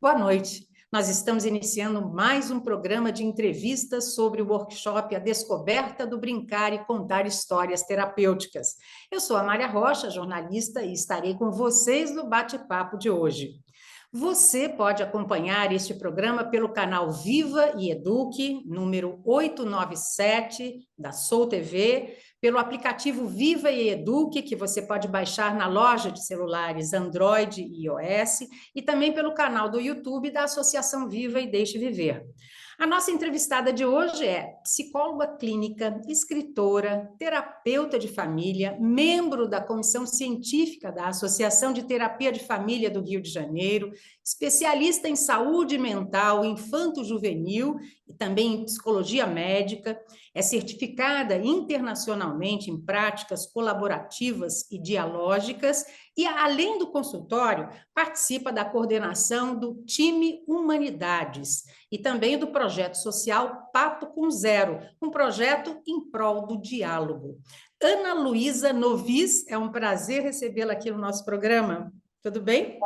Boa noite. Nós estamos iniciando mais um programa de entrevistas sobre o workshop A Descoberta do Brincar e Contar Histórias Terapêuticas. Eu sou a Mária Rocha, jornalista, e estarei com vocês no bate-papo de hoje. Você pode acompanhar este programa pelo canal Viva e Eduque, número 897 da Soul TV, pelo aplicativo Viva e Eduque, que você pode baixar na loja de celulares Android e iOS, e também pelo canal do YouTube da Associação Viva e Deixe Viver. A nossa entrevistada de hoje é psicóloga clínica, escritora, terapeuta de família, membro da comissão científica da Associação de Terapia de Família do Rio de Janeiro, especialista em saúde mental infanto-juvenil e também em psicologia médica, é certificada internacionalmente em práticas colaborativas e dialógicas e, além do consultório, participa da coordenação do time Humanidades e também do projeto social Papo com Zero, um projeto em prol do diálogo. Ana Luísa Novis, é um prazer recebê-la aqui no nosso programa. Tudo bem?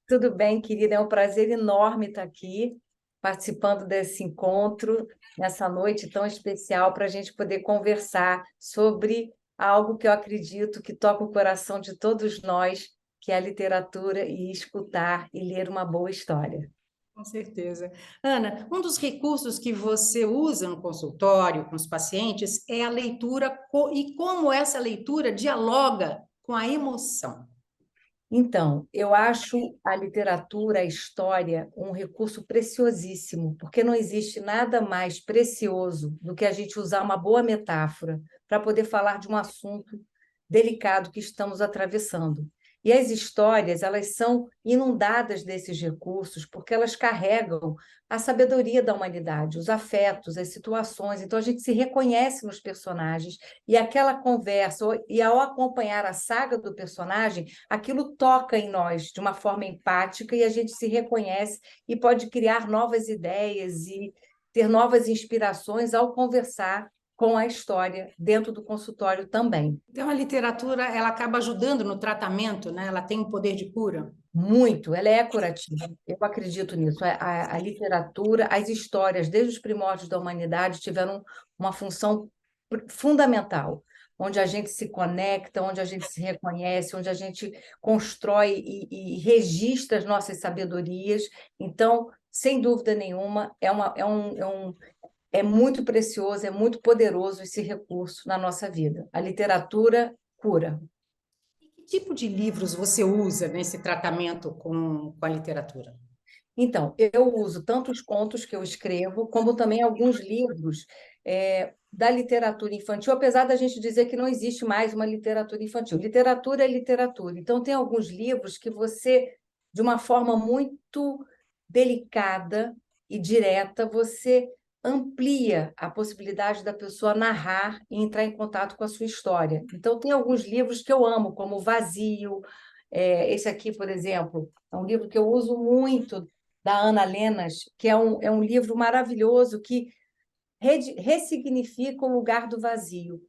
Tudo bem, querida. É um prazer enorme estar aqui, participando desse encontro, nessa noite tão especial, para a gente poder conversar sobre algo que eu acredito que toca o coração de todos nós, que é a literatura e escutar e ler uma boa história. Com certeza. Ana, um dos recursos que você usa no consultório com os pacientes é a leitura e como essa leitura dialoga com a emoção. Então, eu acho a literatura, a história, um recurso preciosíssimo, porque não existe nada mais precioso do que a gente usar uma boa metáfora para poder falar de um assunto delicado que estamos atravessando. E as histórias, elas são inundadas desses recursos porque elas carregam a sabedoria da humanidade, os afetos, as situações. Então, a gente se reconhece nos personagens e aquela conversa, e ao acompanhar a saga do personagem, aquilo toca em nós de uma forma empática e a gente se reconhece e pode criar novas ideias e ter novas inspirações ao conversar com a história dentro do consultório também. Então, a literatura, ela acaba ajudando no tratamento, né? Ela tem um poder de cura. Muito, ela é curativa. Eu acredito nisso. A literatura, as histórias, desde os primórdios da humanidade, tiveram uma função fundamental, onde a gente se conecta, onde a gente se reconhece, onde a gente constrói e registra as nossas sabedorias. Então, sem dúvida nenhuma, é muito precioso, é muito poderoso esse recurso na nossa vida. A literatura cura. Que tipo de livros você usa nesse tratamento com a literatura? Então, eu uso tanto os contos que eu escrevo, como também alguns livros da literatura infantil, apesar da gente dizer que não existe mais uma literatura infantil. Literatura é literatura. Então, tem alguns livros que você, de uma forma muito delicada e direta, você amplia a possibilidade da pessoa narrar e entrar em contato com a sua história. Então, tem alguns livros que eu amo, como Vazio. Esse aqui, por exemplo, é um livro que eu uso muito, da Ana Lenas, que é um livro maravilhoso que ressignifica o lugar do vazio.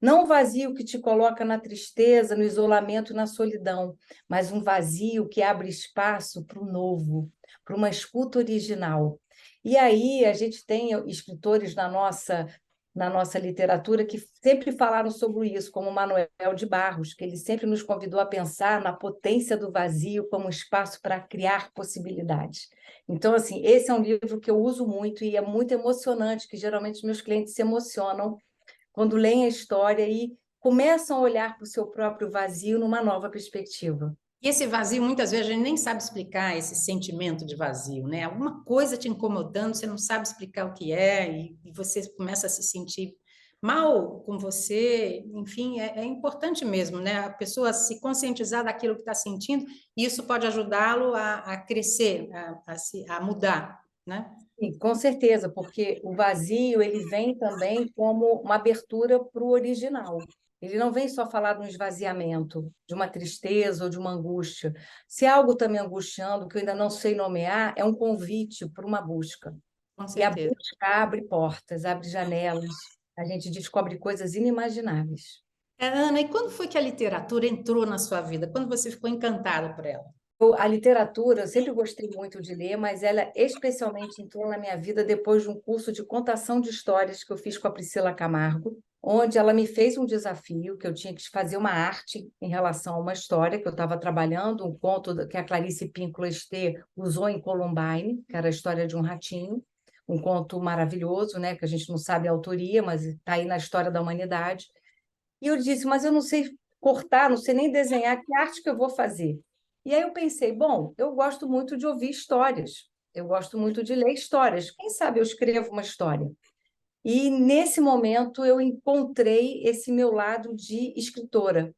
Não um vazio que te coloca na tristeza, no isolamento, na solidão, mas um vazio que abre espaço para o novo, para uma escuta original. E aí a gente tem escritores na nossa literatura que sempre falaram sobre isso, como Manuel de Barros, que ele sempre nos convidou a pensar na potência do vazio como espaço para criar possibilidades. Então, assim, esse é um livro que eu uso muito e é muito emocionante, que geralmente meus clientes se emocionam quando leem a história e começam a olhar para o seu próprio vazio numa nova perspectiva. E esse vazio, muitas vezes, a gente nem sabe explicar esse sentimento de vazio, né? Alguma coisa te incomodando, você não sabe explicar o que é, e você começa a se sentir mal com você. Enfim, é importante mesmo, né? A pessoa se conscientizar daquilo que está sentindo, e isso pode ajudá-lo a crescer, a mudar, né? Sim, com certeza, porque o vazio ele vem também como uma abertura para o original. Ele não vem só falar de um esvaziamento, de uma tristeza ou de uma angústia. Se há algo está me angustiando, que eu ainda não sei nomear, é um convite para uma busca. Com E a certeza. busca abre portas, abre janelas, a gente descobre coisas inimagináveis. Ana, e quando foi que a literatura entrou na sua vida? Quando você ficou encantado por ela? A literatura, eu sempre gostei muito de ler, mas ela especialmente entrou na minha vida depois de um curso de contação de histórias que eu fiz com a Priscila Camargo, onde ela me fez um desafio, que eu tinha que fazer uma arte em relação a uma história que eu estava trabalhando, um conto que a Clarice Pinklester usou em Columbine, que era a história de um ratinho, um conto maravilhoso, né, que a gente não sabe a autoria, mas está aí na história da humanidade. E eu disse, mas eu não sei cortar, não sei nem desenhar, que arte que eu vou fazer? E aí eu pensei, bom, eu gosto muito de ouvir histórias, eu gosto muito de ler histórias. Quem sabe eu escrevo uma história? E nesse momento eu encontrei esse meu lado de escritora.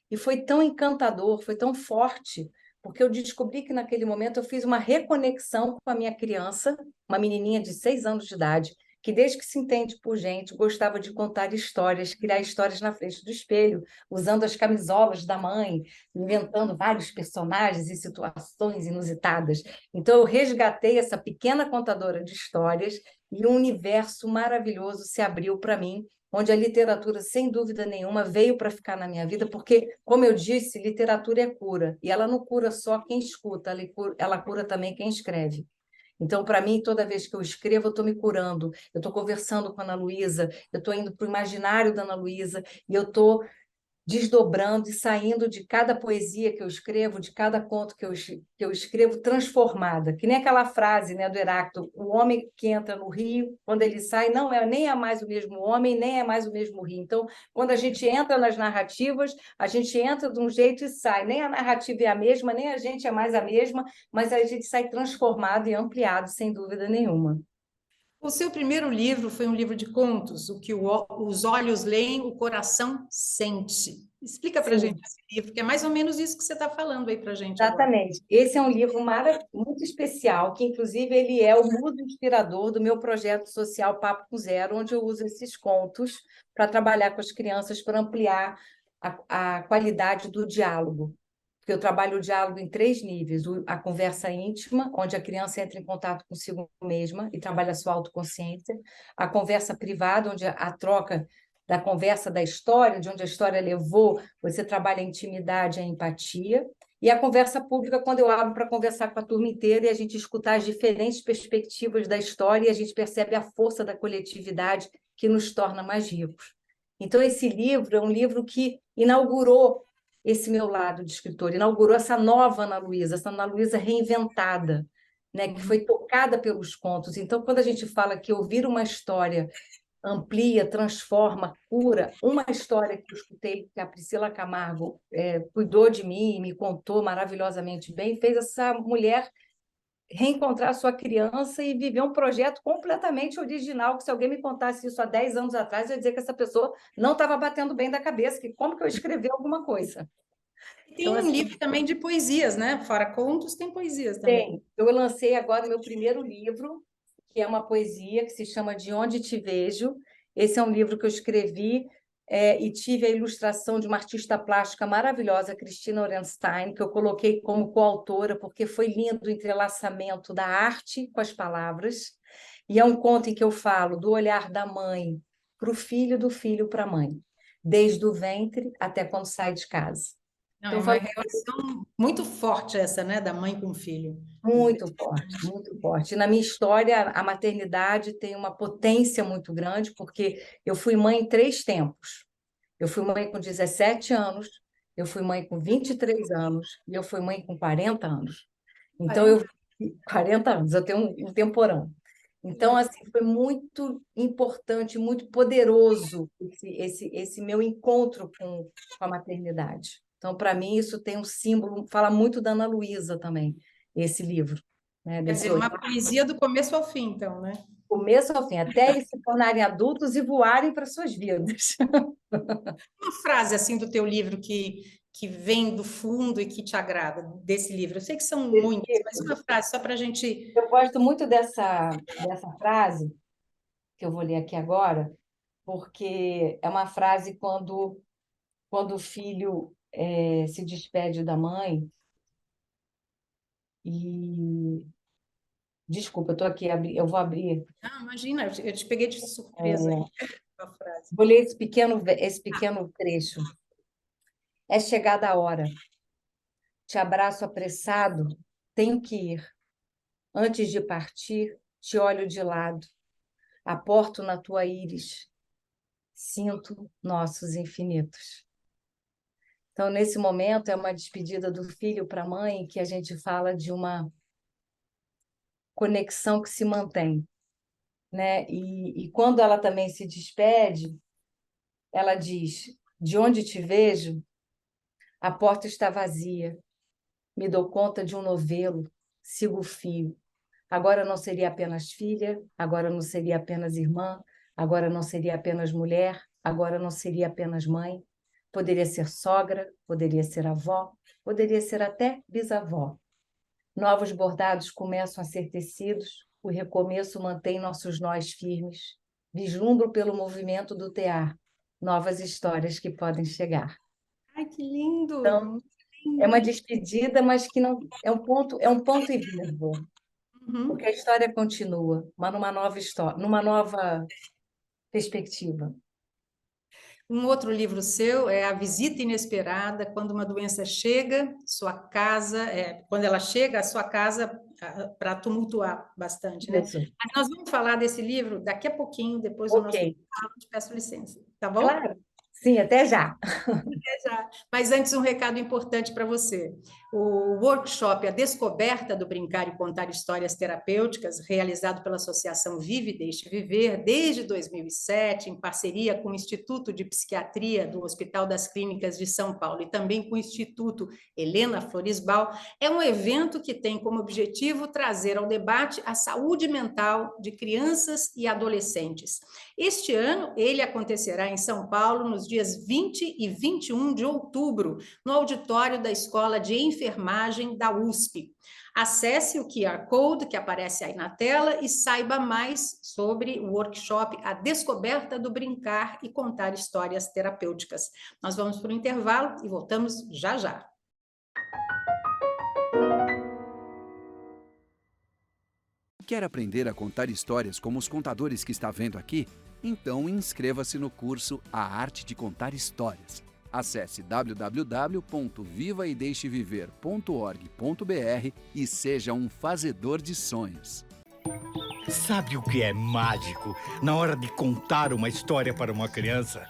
E foi tão encantador, foi tão forte, porque eu descobri que naquele momento eu fiz uma reconexão com a minha criança, uma menininha de 6 anos de idade, que desde que se entende por gente, gostava de contar histórias, criar histórias na frente do espelho, usando as camisolas da mãe, inventando vários personagens e situações inusitadas. Então eu resgatei essa pequena contadora de histórias e um universo maravilhoso se abriu para mim, onde a literatura, sem dúvida nenhuma, veio para ficar na minha vida, porque, como eu disse, literatura é cura, e ela não cura só quem escuta, ela cura também quem escreve. Então, para mim, toda vez que eu escrevo, eu estou me curando, eu estou conversando com a Ana Luísa, eu estou indo para o imaginário da Ana Luísa, e eu estou desdobrando e saindo de cada poesia que eu escrevo, de cada conto que eu escrevo, transformada. Que nem aquela frase, né, do Heráclito: o homem que entra no rio, quando ele sai, não é nem é mais o mesmo homem, nem é mais o mesmo rio. Então, quando a gente entra nas narrativas, a gente entra de um jeito e sai. Nem a narrativa é a mesma, nem a gente é mais a mesma, mas a gente sai transformado e ampliado, sem dúvida nenhuma. O seu primeiro livro foi um livro de contos, o que os olhos leem, o coração sente. Explica para a gente Sim. esse livro, que é mais ou menos isso que você está falando aí para a gente agora. Exatamente. Esse é um livro muito especial, que inclusive ele é o muso inspirador do meu projeto social Papo com Zero, onde eu uso esses contos para trabalhar com as crianças, para ampliar a qualidade do diálogo. Porque eu trabalho o diálogo em 3 níveis: a conversa íntima, onde a criança entra em contato consigo mesma e trabalha a sua autoconsciência; a conversa privada, onde a troca da conversa da história, de onde a história levou, você trabalha a intimidade e a empatia; e a conversa pública, quando eu abro para conversar com a turma inteira e a gente escutar as diferentes perspectivas da história e a gente percebe a força da coletividade que nos torna mais ricos. Então, esse livro é um livro que inaugurou esse meu lado de escritor, inaugurou essa nova Ana Luísa, essa Ana Luísa reinventada, né, que foi tocada pelos contos. Então, quando a gente fala que ouvir uma história amplia, transforma, cura. Uma história que eu escutei, que a Priscila Camargo cuidou de mim, me contou maravilhosamente bem, fez essa mulher reencontrar sua criança e viver um projeto completamente original, que se alguém me contasse isso há 10 anos atrás, eu ia dizer que essa pessoa não estava batendo bem da cabeça, que como que eu escrevi alguma coisa. Tem Então, um assim, livro também de poesias, né? Fora contos, tem poesias também. eu lancei agora o meu primeiro livro, que é uma poesia que se chama De Onde Te Vejo. Esse é um livro que eu escrevi e tive a ilustração de uma artista plástica maravilhosa, Cristina Orenstein, que eu coloquei como coautora, porque foi lindo o entrelaçamento da arte com as palavras. E é um conto em que eu falo do olhar da mãe para o filho, do filho para a mãe, desde o ventre até quando sai de casa. Não, Então, é eu uma falo relação muito forte essa, né? Da mãe com o filho. muito forte, muito forte. Na minha história, a maternidade tem uma potência muito grande, porque eu fui mãe em 3 tempos. Eu fui mãe com 17 anos, eu fui mãe com 23 anos e eu fui mãe com 40 anos. Então, 40 anos, eu tenho um temporão. Então, assim, foi muito importante, muito poderoso esse meu encontro com a maternidade. Então, para mim, isso tem um símbolo, fala muito da Ana Luísa também, esse livro, né? Quer Desse dizer, uma poesia do começo ao fim, então, né? começo ao fim, até eles se tornarem adultos e voarem para suas vidas. Uma frase assim do teu livro que vem do fundo e que te agrada desse livro. Eu sei que são muitas, mas uma frase só para a gente. Eu gosto muito dessa frase, que eu vou ler aqui agora, porque é uma frase quando o filho se despede da mãe e... Desculpa, eu estou aqui, eu vou abrir. Ah, imagina, eu te peguei de surpresa aí com a frase. Vou ler esse pequeno trecho. É chegada a hora. Te abraço apressado, tenho que ir. Antes de partir, te olho de lado, aporto na tua íris, sinto nossos infinitos. Então, nesse momento, é uma despedida do filho para a mãe, que a gente fala de uma conexão que se mantém, né? E quando ela também se despede, ela diz: de onde te vejo, a porta está vazia, me dou conta de um novelo, sigo o fio. Agora não seria apenas filha, agora não seria apenas irmã, agora não seria apenas mulher, agora não seria apenas mãe. Poderia ser sogra, poderia ser avó, poderia ser até bisavó. Novos bordados começam a ser tecidos, o recomeço mantém nossos nós firmes. Vislumbro pelo movimento do tear novas histórias que podem chegar. Ai, que lindo! Então, Muito é uma lindo. despedida, mas que não é um ponto e vírgula, porque Uhum. a história continua, mas numa nova história, numa nova perspectiva. Um outro livro seu é A Visita Inesperada, quando uma doença chega, sua casa, quando ela chega, a sua casa para tumultuar bastante, né? Isso. Mas nós vamos falar desse livro daqui a pouquinho, depois do Ok, nosso intervalo, te peço licença, tá bom? claro. Sim, até já. Já. Mas antes, um recado importante para você. O workshop A Descoberta do Brincar e Contar Histórias Terapêuticas, realizado pela Associação Vive e Deixe Viver desde 2007, em parceria com o Instituto de Psiquiatria do Hospital das Clínicas de São Paulo e também com o Instituto Helena Floresbal, é um evento que tem como objetivo trazer ao debate a saúde mental de crianças e adolescentes. Este ano, ele acontecerá em São Paulo nos dias 20 e 21 de outubro, no auditório da Escola de Enfermagem da USP. Acesse o QR Code que aparece aí na tela e saiba mais sobre o workshop A Descoberta do Brincar e Contar Histórias Terapêuticas. Nós vamos para o intervalo e voltamos já já. Quer aprender a contar histórias como os contadores que está vendo aqui? Então inscreva-se no curso A Arte de Contar Histórias. Acesse www.vivaedeixeviver.org.br e seja um fazedor de sonhos. Sabe o que é mágico na hora de contar uma história para uma criança?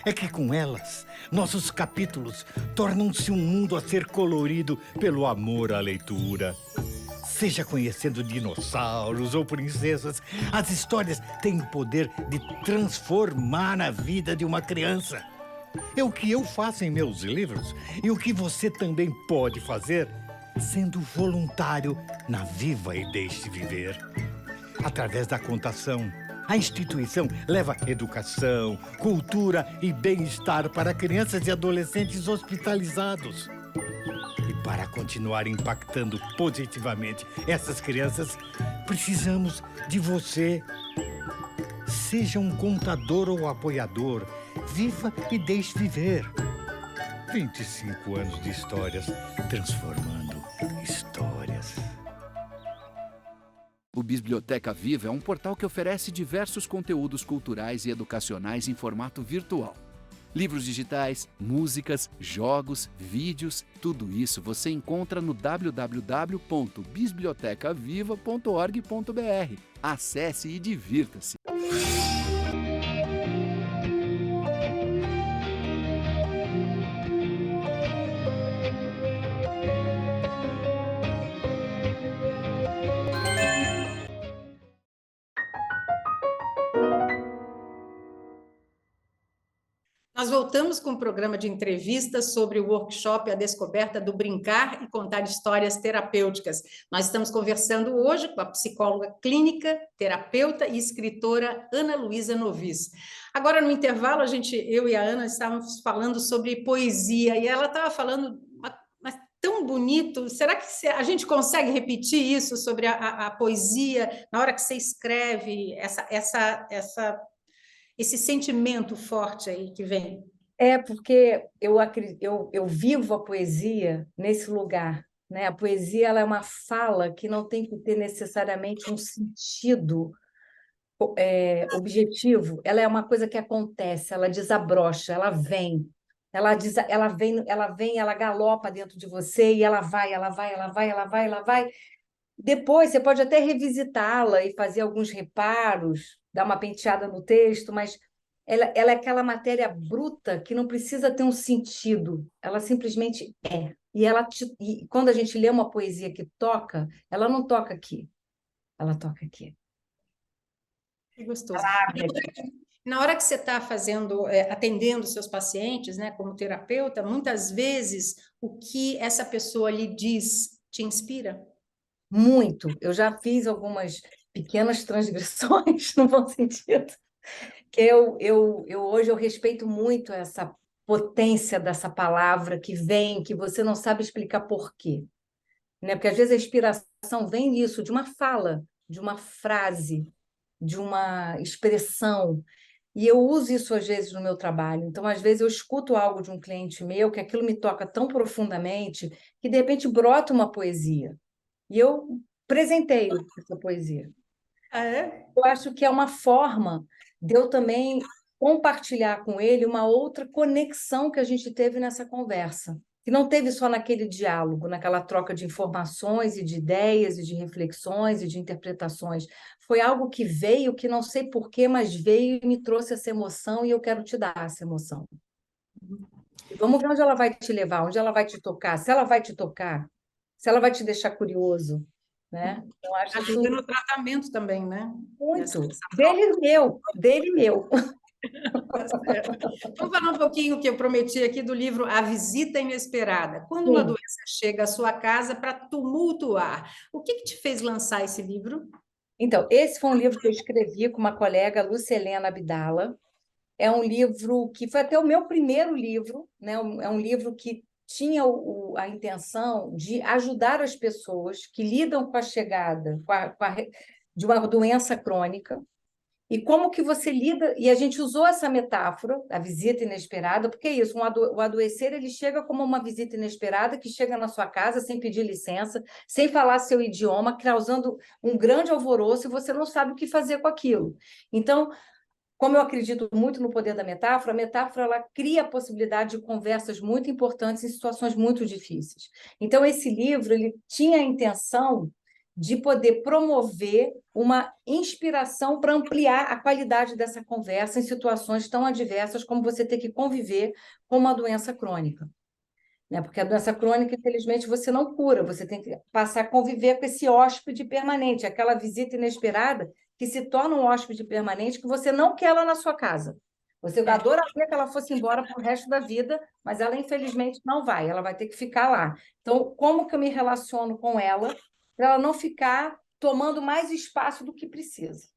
É que com elas, nossos capítulos tornam-se um mundo a ser colorido pelo amor à leitura. Seja conhecendo dinossauros ou princesas, as histórias têm o poder de transformar a vida de uma criança. É o que eu faço em meus livros e o que você também pode fazer sendo voluntário na Viva e Deixe Viver. Através da contação, a instituição leva educação, cultura e bem-estar para crianças e adolescentes hospitalizados. E para continuar impactando positivamente essas crianças, precisamos de você. Seja um contador ou apoiador. Viva e deixe viver. 25 anos de histórias, transformando histórias. O Biblioteca Viva é um portal que oferece diversos conteúdos culturais e educacionais em formato virtual. Livros digitais, músicas, jogos, vídeos, tudo isso você encontra no www.bibliotecaviva.org.br. Acesse e divirta-se! Nós voltamos com um programa de entrevistas sobre o workshop A Descoberta do Brincar e Contar Histórias Terapêuticas. Nós estamos conversando hoje com a psicóloga clínica, terapeuta e escritora Ana Luísa Novis. Agora, no intervalo, eu e a Ana estávamos falando sobre poesia, e ela estava falando mas tão bonito. Será que a gente consegue repetir isso sobre a poesia na hora que você escreve esse sentimento forte aí que vem? É porque eu vivo a poesia nesse lugar, né? A poesia ela é uma fala que não tem que ter necessariamente um sentido objetivo. Ela é uma coisa que acontece, ela desabrocha, ela vem. Ela galopa dentro de você e ela vai, ela vai, ela vai, ela vai, ela vai. Depois você pode até revisitá-la e fazer alguns reparos, dar uma penteada no texto, mas ela é aquela matéria bruta que não precisa ter um sentido, ela simplesmente é. E quando a gente lê uma poesia que toca, ela não toca aqui, ela toca aqui. Que gostoso. Na hora que você está fazendo, atendendo seus pacientes, né, como terapeuta, muitas vezes o que essa pessoa lhe diz te inspira? Muito. Eu já fiz algumas pequenas transgressões, no bom sentido, que hoje eu respeito muito essa potência dessa palavra que vem, que você não sabe explicar por quê, né? Porque às vezes a inspiração vem disso, de uma fala, de uma frase, de uma expressão. E eu uso isso às vezes no meu trabalho. Então, às vezes eu escuto algo de um cliente meu que aquilo me toca tão profundamente que de repente brota uma poesia. E eu presenteio essa poesia. Ah, é? Eu acho que é uma forma de eu também compartilhar com ele uma outra conexão que a gente teve nessa conversa, que não teve só naquele diálogo, naquela troca de informações e de ideias e de reflexões e de interpretações. Foi algo que veio, que não sei porquê, mas veio e me trouxe essa emoção e eu quero te dar essa emoção. E vamos ver onde ela vai te levar, onde ela vai te tocar, se ela vai te tocar, se ela vai te deixar curioso, né? Eu acho isso Ajuda no tratamento também, né? muito. Dele e meu. Vamos falar um pouquinho que eu prometi aqui do livro A Visita Inesperada. Quando uma Sim. doença chega à sua casa para tumultuar, o que te fez lançar esse livro? Então, esse foi um livro que eu escrevi com uma colega, Lucelena Abdala. É um livro que foi até o meu primeiro livro, né? É um livro que tinha a intenção de ajudar as pessoas que lidam com a chegada de uma doença crônica. E como que você lida? E a gente usou essa metáfora, a visita inesperada, porque é isso, o adoecer ele chega como uma visita inesperada que chega na sua casa sem pedir licença, sem falar seu idioma, causando um grande alvoroço e você não sabe o que fazer com aquilo. Então, como eu acredito muito no poder da metáfora, a metáfora ela cria a possibilidade de conversas muito importantes em situações muito difíceis. Então, esse livro ele tinha a intenção de poder promover uma inspiração para ampliar a qualidade dessa conversa em situações tão adversas como você ter que conviver com uma doença crônica. Né? Porque a doença crônica, infelizmente, você não cura, você tem que passar a conviver com esse hóspede permanente, aquela visita inesperada que se torna um hóspede permanente que você não quer lá na sua casa. Você adoraria que ela fosse embora para o resto da vida, mas ela, infelizmente, não vai, ela vai ter que ficar lá. Então, como que eu me relaciono com ela para ela não ficar tomando mais espaço do que precisa?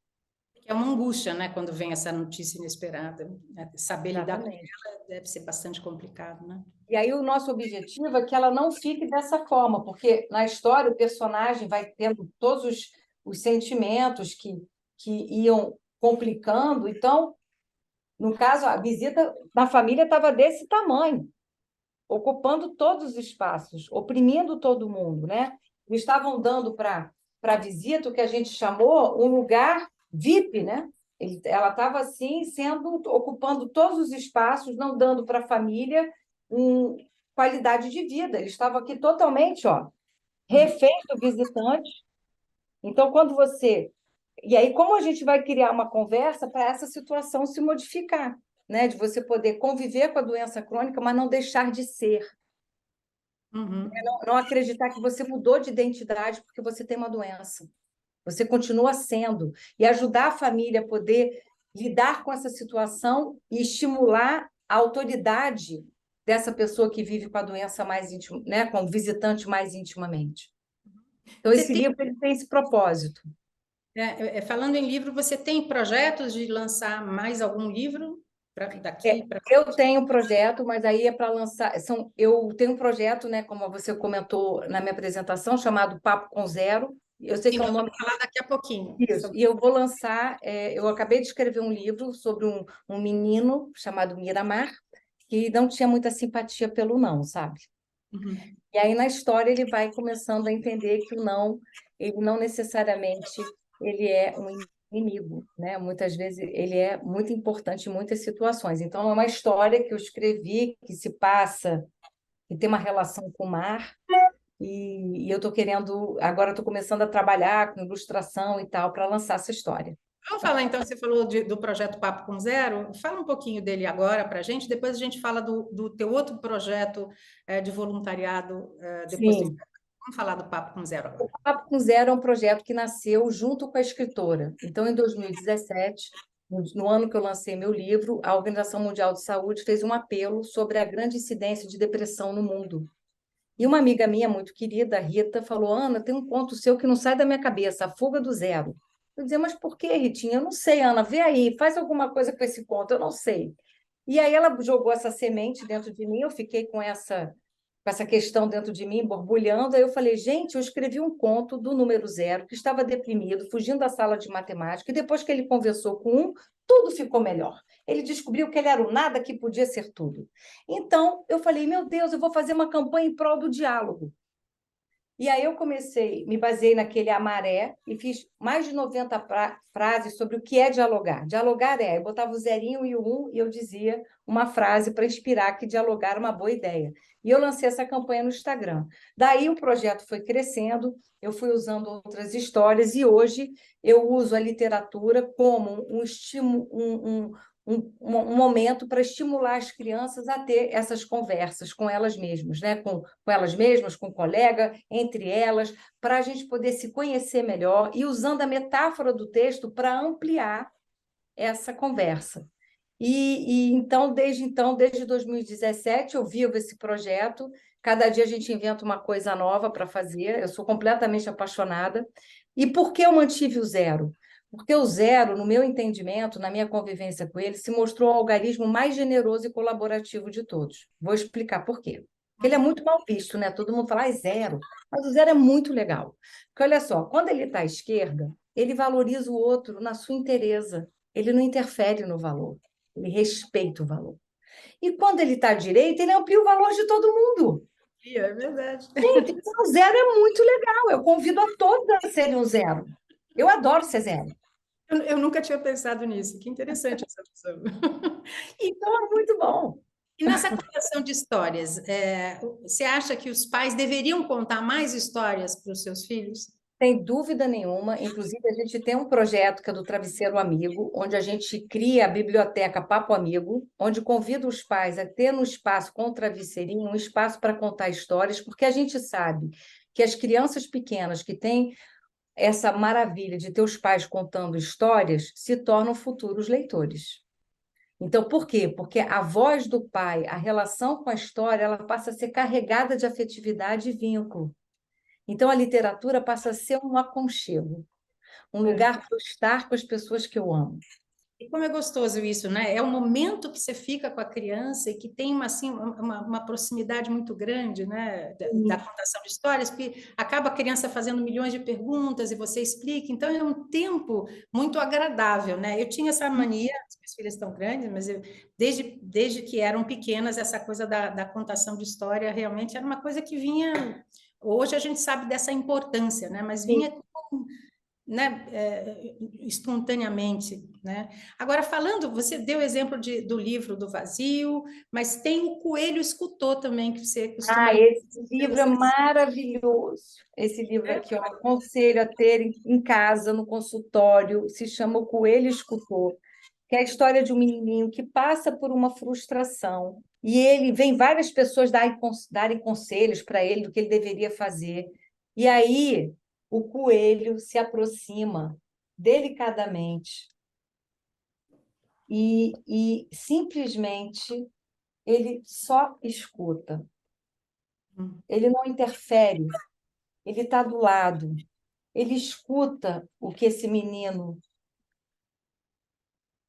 É uma angústia, né, quando vem essa notícia inesperada. Né? Saber lidar com Exatamente. ela deve ser bastante complicado, né? E aí o nosso objetivo é que ela não fique dessa forma, porque na história o personagem vai tendo todos os sentimentos que iam complicando. Então, no caso, a visita na família estava desse tamanho, ocupando todos os espaços, oprimindo todo mundo, né? Eles estavam dando para a visita o que a gente chamou um lugar VIP, né? Ela estava assim, ocupando todos os espaços, não dando para a família qualidade de vida. Eles estavam aqui totalmente, ó, reféns do visitante. Então, quando você. E aí, como a gente vai criar uma conversa para essa situação se modificar, né? De você poder conviver com a doença crônica, mas não deixar de ser. Uhum. Não acreditar que você mudou de identidade porque você tem uma doença. Você continua sendo. E ajudar a família a poder lidar com essa situação e estimular a autoridade dessa pessoa que vive com a doença mais íntima, né? Com o visitante mais intimamente. Então, esse livro ele tem esse propósito. Falando em livro, você tem projetos de lançar mais algum livro daqui para... Eu tenho um projeto, mas aí é para lançar. Eu tenho um projeto, né, como você comentou na minha apresentação, chamado Papo com Zero. Eu sei Sim, que é um nós nome. vamos falar daqui a pouquinho. Isso. E eu vou lançar. Eu acabei de escrever um livro sobre um menino chamado Miramar, que não tinha muita simpatia pelo não, sabe? Uhum. E aí, na história, ele vai começando a entender que o não, ele não necessariamente ele é um inimigo, né? Muitas vezes ele é muito importante em muitas situações. Então, é uma história que eu escrevi, que se passa, que tem uma relação com o mar, e eu estou querendo, agora estou começando a trabalhar com ilustração e tal, para lançar essa história. Vamos falar então, você falou do projeto Papo com Zero, fala um pouquinho dele agora para a gente, depois a gente fala do teu outro projeto de voluntariado, depois Sim. Vamos falar do Papo com Zero agora. O Papo com Zero é um projeto que nasceu junto com a escritora. Então, em 2017, no ano que eu lancei meu livro, a Organização Mundial de Saúde fez um apelo sobre a grande incidência de depressão no mundo. E uma amiga minha muito querida, a Rita, falou: Ana, tem um conto seu que não sai da minha cabeça, A Fuga do Zero. Eu dizia: mas por quê, Ritinha? Eu não sei, Ana, vê aí, faz alguma coisa com esse conto, eu não sei. E aí ela jogou essa semente dentro de mim, eu fiquei com essa questão dentro de mim, borbulhando. Aí eu falei: gente, eu escrevi um conto do número zero, que estava deprimido, fugindo da sala de matemática, e depois que ele conversou com um, tudo ficou melhor. Ele descobriu que ele era o nada que podia ser tudo. Então, eu falei: meu Deus, eu vou fazer uma campanha em prol do diálogo. E aí eu comecei, me baseei naquele A Maré e fiz mais de 90 frases sobre o que é dialogar. Dialogar eu botava o zerinho e o um e eu dizia uma frase para inspirar que dialogar é uma boa ideia. E eu lancei essa campanha no Instagram. Daí o projeto foi crescendo, eu fui usando outras histórias e hoje eu uso a literatura como um estímulo, um momento para estimular as crianças a ter essas conversas com elas mesmas, né? Com elas mesmas, com o colega, entre elas, para a gente poder se conhecer melhor e usando a metáfora do texto para ampliar essa conversa. Então, desde 2017, eu vivo esse projeto. Cada dia a gente inventa uma coisa nova para fazer. Eu sou completamente apaixonada. E por que eu mantive o zero? Porque o zero, no meu entendimento, na minha convivência com ele, se mostrou o algarismo mais generoso e colaborativo de todos. Vou explicar por quê. Porque ele é muito mal visto, né? Todo mundo fala, zero. Mas o zero é muito legal. Porque, olha só, quando ele está à esquerda, ele valoriza o outro na sua inteireza. Ele não interfere no valor. Ele respeita o valor. E quando ele está à direita, ele amplia o valor de todo mundo. É verdade. Gente, o zero é muito legal. Eu convido a todos a serem um zero. Eu adoro ser zero. Eu nunca tinha pensado nisso. Que interessante essa visão. Então, é muito bom. E nessa contação de histórias, você acha que os pais deveriam contar mais histórias para os seus filhos? Sem dúvida nenhuma. Inclusive, a gente tem um projeto que é do Travesseiro Amigo, onde a gente cria a biblioteca Papo Amigo, onde convida os pais a ter no espaço com o travesseirinho um espaço para contar histórias, porque a gente sabe que as crianças pequenas que têm essa maravilha de ter os pais contando histórias se tornam futuros leitores. Então, por quê? Porque a voz do pai, a relação com a história, ela passa a ser carregada de afetividade e vínculo. Então, a literatura passa a ser um aconchego, um lugar para eu estar com as pessoas que eu amo. E como é gostoso isso, né? É o momento que você fica com a criança e que tem uma proximidade muito grande, né? Da contação de histórias, porque acaba a criança fazendo milhões de perguntas e você explica. Então, é um tempo muito agradável, né? Eu tinha essa mania, as minhas filhas estão grandes, mas desde que eram pequenas, essa coisa da contação de história realmente era uma coisa que vinha. Hoje a gente sabe dessa importância, né? Mas vinha com, né, espontaneamente, né? Agora, falando, você deu o exemplo do livro do Vazio, mas tem o Coelho Escutou também, que você costuma... Esse livro é maravilhoso. Esse livro aqui, eu aconselho a ter em casa, no consultório, se chama O Coelho Escutou, que é a história de um menininho que passa por uma frustração e ele vem várias pessoas darem conselhos para ele do que ele deveria fazer. E aí o coelho se aproxima delicadamente e simplesmente ele só escuta. Ele não interfere, ele está do lado, ele escuta o que esse menino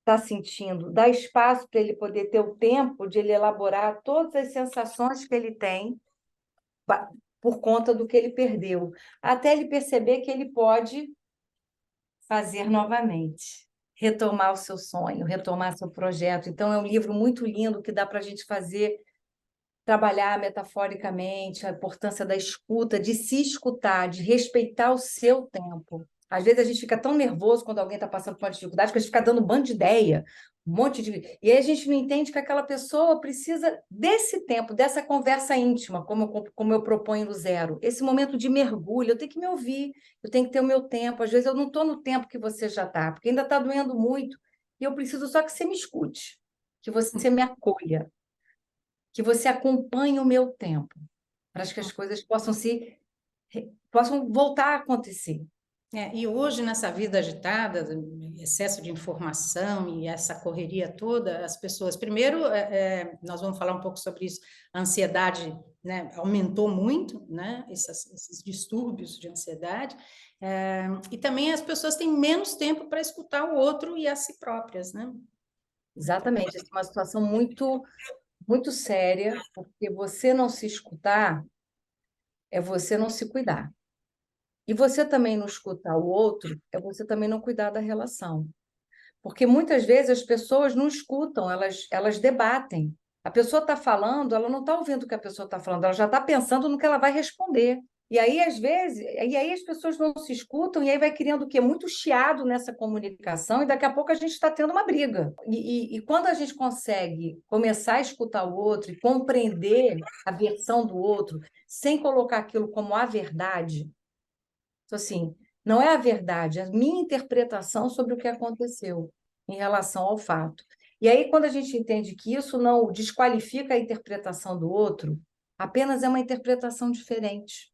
está sentindo, dá espaço para ele poder ter o tempo de ele elaborar todas as sensações que ele tem por conta do que ele perdeu, até ele perceber que ele pode fazer novamente, retomar o seu sonho, retomar seu projeto. Então, é um livro muito lindo que dá para a gente trabalhar metaforicamente a importância da escuta, de se escutar, de respeitar o seu tempo. Às vezes a gente fica tão nervoso quando alguém está passando por uma dificuldade que a gente fica dando um bando de ideia, um monte de... E aí a gente não entende que aquela pessoa precisa desse tempo, dessa conversa íntima, como eu proponho no Zero. Esse momento de mergulho, eu tenho que me ouvir, eu tenho que ter o meu tempo. Às vezes eu não estou no tempo que você já está, porque ainda está doendo muito. E eu preciso só que você me escute, que você me acolha, que você acompanhe o meu tempo, para que as coisas possam voltar a acontecer. E hoje, nessa vida agitada, excesso de informação e essa correria toda, as pessoas, primeiro, nós vamos falar um pouco sobre isso, a ansiedade, né, aumentou muito, né, esses distúrbios de ansiedade, e também as pessoas têm menos tempo para escutar o outro e a si próprias, né? Exatamente, essa é uma situação muito, muito séria, porque você não se escutar é você não se cuidar. E você também não escutar o outro é você também não cuidar da relação. Porque muitas vezes as pessoas não escutam, elas debatem. A pessoa está falando, ela não está ouvindo o que a pessoa está falando, ela já está pensando no que ela vai responder. E aí, às vezes, as pessoas não se escutam, e aí vai criando o quê? Muito chiado nessa comunicação, e daqui a pouco a gente está tendo uma briga. E quando a gente consegue começar a escutar o outro e compreender a versão do outro, sem colocar aquilo como a verdade, então, assim, não é a verdade, é a minha interpretação sobre o que aconteceu em relação ao fato. E aí, quando a gente entende que isso não desqualifica a interpretação do outro, apenas é uma interpretação diferente.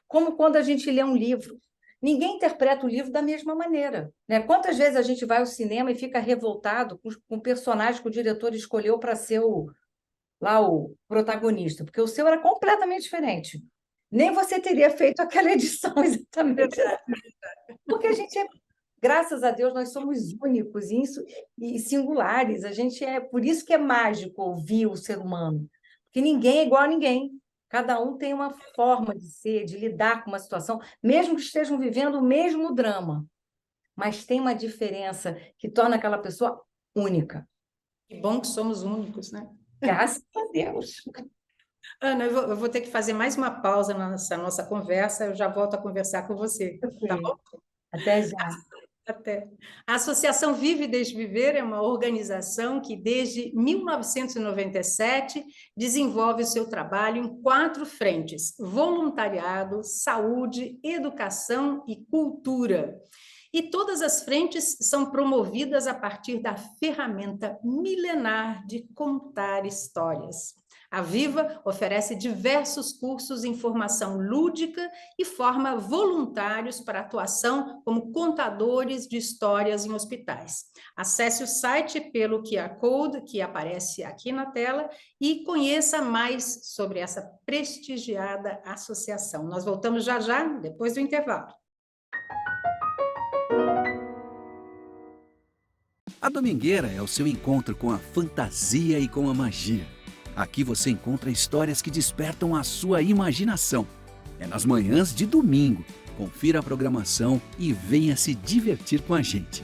Como quando a gente lê um livro. Ninguém interpreta o livro da mesma maneira, né? Quantas vezes a gente vai ao cinema e fica revoltado com o personagem que o diretor escolheu para ser o protagonista, porque o seu era completamente diferente. Nem você teria feito aquela edição exatamente. Porque a gente graças a Deus, nós somos únicos e singulares. Por isso que é mágico ouvir o ser humano, porque ninguém é igual a ninguém. Cada um tem uma forma de ser, de lidar com uma situação, mesmo que estejam vivendo o mesmo drama, mas tem uma diferença que torna aquela pessoa única. Que bom que somos únicos, né? Graças a Deus. Ana, eu vou ter que fazer mais uma pausa nessa nossa conversa, eu já volto a conversar com você, tá bom? Até já. Até. A Associação Vive e Deixe Viver é uma organização que, desde 1997, desenvolve o seu trabalho em 4 frentes: voluntariado, saúde, educação e cultura. E todas as frentes são promovidas a partir da ferramenta milenar de contar histórias. A Viva oferece diversos cursos em formação lúdica e forma voluntários para atuação como contadores de histórias em hospitais. Acesse o site pelo QR Code que aparece aqui na tela e conheça mais sobre essa prestigiada associação. Nós voltamos já já, depois do intervalo. A Domingueira é o seu encontro com a fantasia e com a magia. Aqui você encontra histórias que despertam a sua imaginação. É nas manhãs de domingo. Confira a programação e venha se divertir com a gente.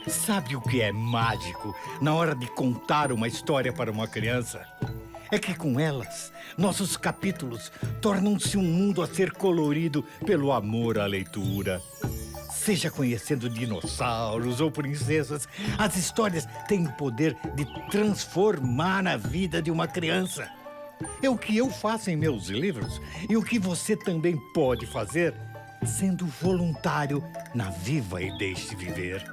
Sabe o que é mágico na hora de contar uma história para uma criança? É que com elas, nossos capítulos tornam-se um mundo a ser colorido pelo amor à leitura. Seja conhecendo dinossauros ou princesas, as histórias têm o poder de transformar a vida de uma criança. É o que eu faço em meus livros e o que você também pode fazer sendo voluntário na Viva e Deixe Viver.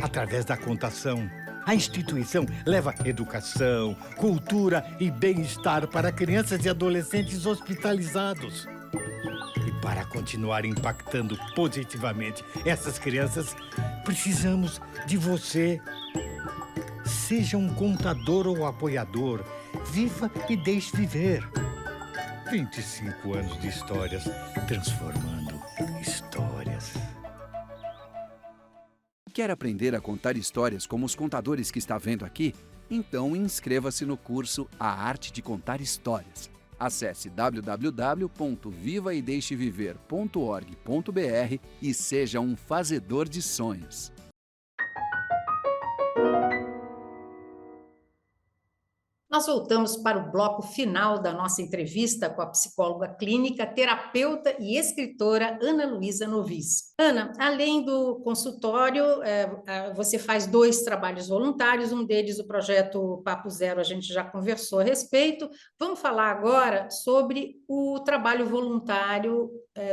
Através da contação, a instituição leva educação, cultura e bem-estar para crianças e adolescentes hospitalizados. E para continuar impactando positivamente essas crianças, precisamos de você. Seja um contador ou apoiador. Viva e deixe viver. 25 anos de histórias, transformando histórias. Quer aprender a contar histórias como os contadores que está vendo aqui? Então inscreva-se no curso A Arte de Contar Histórias. Acesse www.vivaideixeviver.org.br e seja um fazedor de sonhos. Nós voltamos para o bloco final da nossa entrevista com a psicóloga clínica, terapeuta e escritora Ana Luísa Novis. Ana, além do consultório, você faz 2 trabalhos voluntários, um deles o projeto Papo Zero, a gente já conversou a respeito. Vamos falar agora sobre o trabalho voluntário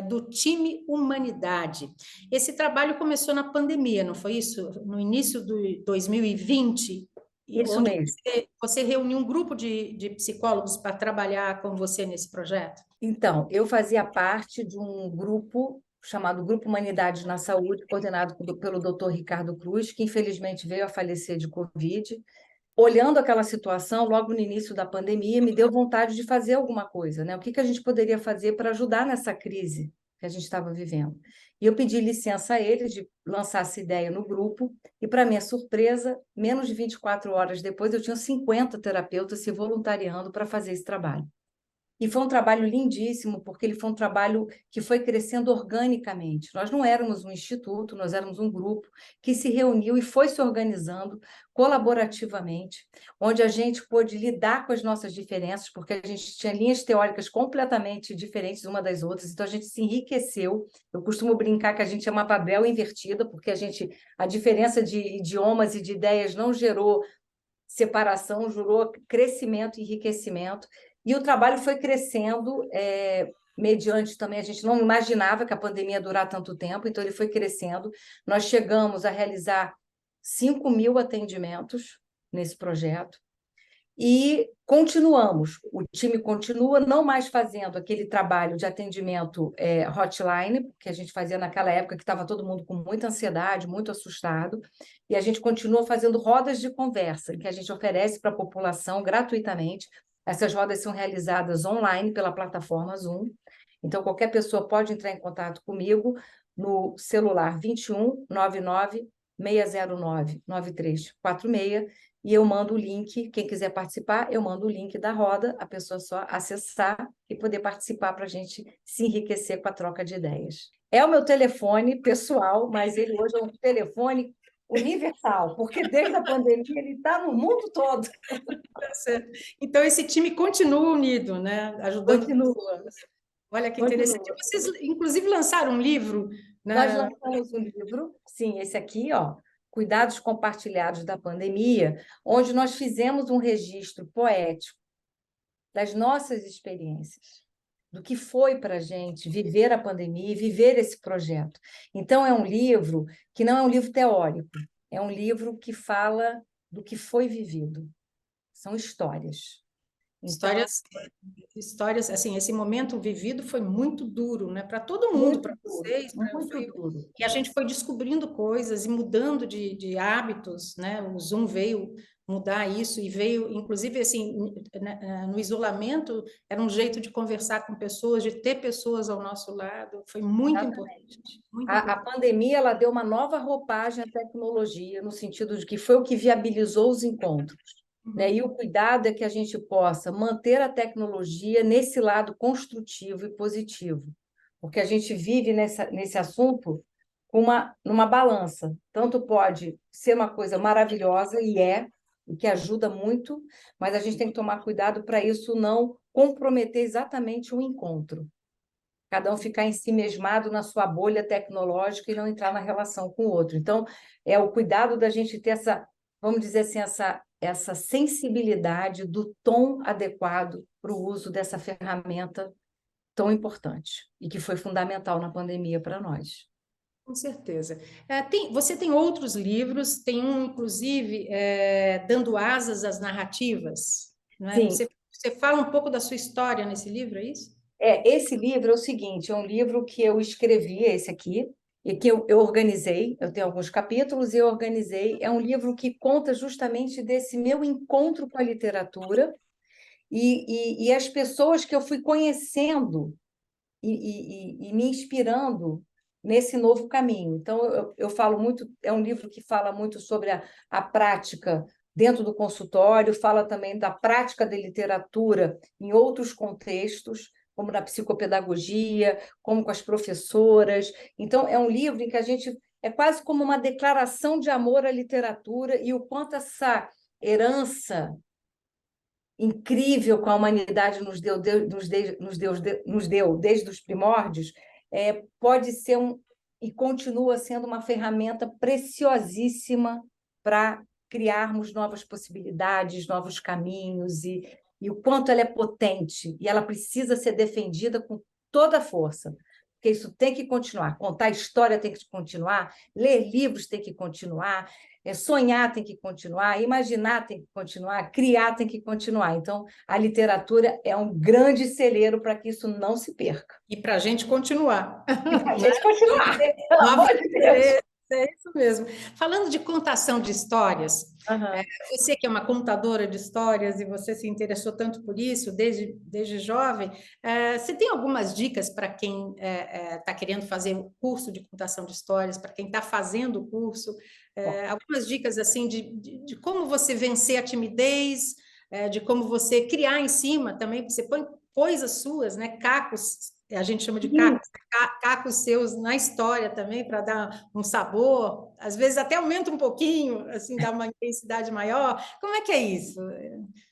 do time Humanidade. Esse trabalho começou na pandemia, não foi isso? No início de 2020, Isso onde mesmo. você reuniu um grupo de psicólogos para trabalhar com você nesse projeto? Então, eu fazia parte de um grupo chamado Grupo Humanidade na Saúde, coordenado pelo Dr. Ricardo Cruz, que infelizmente veio a falecer de Covid. Olhando aquela situação, logo no início da pandemia, me deu vontade de fazer alguma coisa, né? O que a gente poderia fazer para ajudar nessa crise que a gente estava vivendo? E eu pedi licença a ele de lançar essa ideia no grupo, e, para minha surpresa, menos de 24 horas depois, eu tinha 50 terapeutas se voluntariando para fazer esse trabalho. E foi um trabalho lindíssimo, porque ele foi um trabalho que foi crescendo organicamente. Nós não éramos um instituto, nós éramos um grupo que se reuniu e foi se organizando colaborativamente, onde a gente pôde lidar com as nossas diferenças, porque a gente tinha linhas teóricas completamente diferentes uma das outras, então a gente se enriqueceu. Eu costumo brincar que a gente é uma Babel invertida, porque a diferença de idiomas e de ideias não gerou separação, gerou crescimento e enriquecimento. E o trabalho foi crescendo, mediante também, a gente não imaginava que a pandemia ia durar tanto tempo, então ele foi crescendo. Nós chegamos a realizar 5.000 atendimentos nesse projeto e continuamos. O time continua não mais fazendo aquele trabalho de atendimento hotline, que a gente fazia naquela época que estava todo mundo com muita ansiedade, muito assustado, e a gente continua fazendo rodas de conversa, que a gente oferece para a população gratuitamente. Essas rodas são realizadas online pela plataforma Zoom. Então, qualquer pessoa pode entrar em contato comigo no celular 21 99 609 9346, e eu mando o link. Quem quiser participar, eu mando o link da roda, a pessoa só acessar e poder participar para a gente se enriquecer com a troca de ideias. É o meu telefone pessoal, mas ele hoje é um telefone universal, porque desde a pandemia ele está no mundo todo. Tá certo. Então, esse time continua unido, né? Ajudando Continua. pessoas. Olha que interessante. Continua. Vocês, inclusive, lançaram um livro, Nós né? lançamos um livro, sim, esse aqui, ó, Cuidados Compartilhados da Pandemia, onde nós fizemos um registro poético das nossas experiências, do que foi para a gente viver a pandemia e viver esse projeto. Então, é um livro que não é um livro teórico, é um livro que fala do que foi vivido. São histórias. Então, Histórias, assim, esse momento vivido foi muito duro, né? Para todo mundo, muito para duro, vocês, muito duro. e a gente foi descobrindo coisas e mudando de hábitos, né? O Zoom veio mudar isso e veio, inclusive, assim, no isolamento, era um jeito de conversar com pessoas, de ter pessoas ao nosso lado, foi muito importante. Muito A importante. pandemia ela deu uma nova roupagem à tecnologia, no sentido de que foi o que viabilizou os encontros. Né? E o cuidado é que a gente possa manter a tecnologia nesse lado construtivo e positivo, porque a gente vive nesse assunto numa balança. Tanto pode ser uma coisa maravilhosa, e que ajuda muito, mas a gente tem que tomar cuidado para isso não comprometer exatamente o encontro. Cada um ficar em si mesmado na sua bolha tecnológica e não entrar na relação com o outro. Então, é o cuidado da gente ter essa, vamos dizer assim, essa sensibilidade do tom adequado para o uso dessa ferramenta tão importante e que foi fundamental na pandemia para nós. Com certeza. Você tem outros livros, tem um, inclusive, Dando Asas às Narrativas, não é? Sim. Você fala um pouco da sua história nesse livro, é isso? Esse livro é o seguinte, é um livro que eu escrevi, esse aqui, e que eu organizei, eu tenho alguns capítulos e eu organizei. É um livro que conta justamente desse meu encontro com a literatura e as pessoas que eu fui conhecendo e me inspirando nesse novo caminho. Então, eu falo muito, é um livro que fala muito sobre a prática dentro do consultório, fala também da prática da literatura em outros contextos, como na psicopedagogia, como com as professoras. Então, é um livro em que a gente... É quase como uma declaração de amor à literatura e o quanto essa herança incrível que a humanidade nos deu desde os primórdios, pode ser e continua sendo uma ferramenta preciosíssima para criarmos novas possibilidades, novos caminhos, e o quanto ela é potente, e ela precisa ser defendida com toda a força, porque isso tem que continuar, contar história tem que continuar, ler livros tem que continuar, sonhar tem que continuar, imaginar tem que continuar, criar tem que continuar. Então, a literatura é um grande celeiro para que isso não se perca. E para a gente continuar. E para a gente continuar, pelo amor de Deus. É isso mesmo. Falando de contação de histórias, você que é uma contadora de histórias e você se interessou tanto por isso desde jovem, você tem algumas dicas para quem está querendo fazer o curso de contação de histórias, para quem está fazendo o curso, algumas dicas assim de como você vencer a timidez, de como você criar em cima também, você põe coisas suas, né, cacos, a gente chama de cacos seus na história também, para dar um sabor, às vezes até aumenta um pouquinho, assim, dá uma intensidade maior. Como é que é isso?